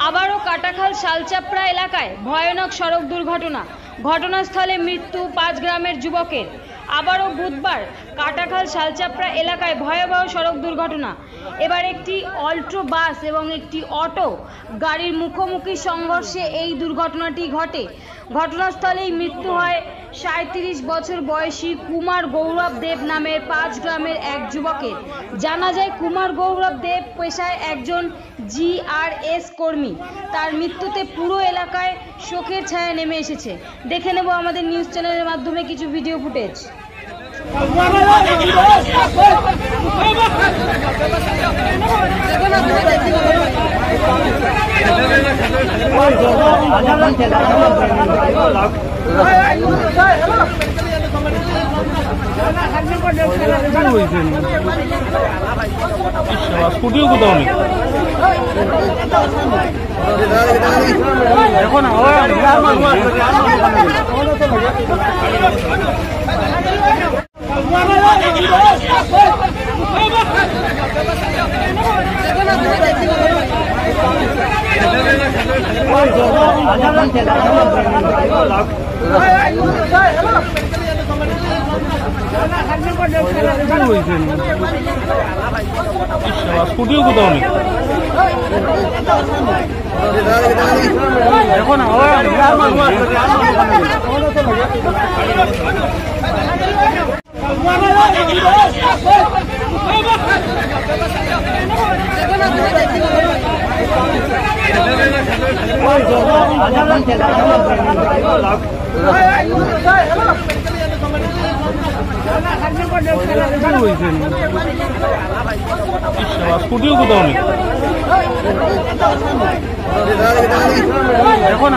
আবারও কাটাখাল শালচাপড়া এলাকায় ভয়ানক সড়ক দুর্ঘটনা। ঘটনাস্থলে মৃত্যু 5 গ্রামের যুবকের। আবারও বুধবার কাটাখাল শালচাপড়া এলাকায় ভয়াবহ সড়ক দুর্ঘটনা। এবার একটি অল্ট্রো বাস এবং একটি অটো গাড়ির মুখোমুখি সংঘর্ষে এই দুর্ঘটনাটি ঘটে। ঘটনাস্থলেই মৃত্যু হয় 37 বছর বয়সী কুমার গৌরব দেব নামের 5 গ্রামের এক যুবকের। জানা যায় কুমার গৌরব দেব পেশায় একজন জিআরএস কর্মী। তার মৃত্যুতে পুরো এলাকায় শোকের ছায়া নেমে এসেছে। দেখে নেব আমাদের নিউজ চ্যানেলের মাধ্যমে কিছু ভিডিও ফুটেজ। স্কুটিও কোথাও নেই এখন স্কুটিও কোথাও নেই এখন স্কুটিও কোথাও নেই এখন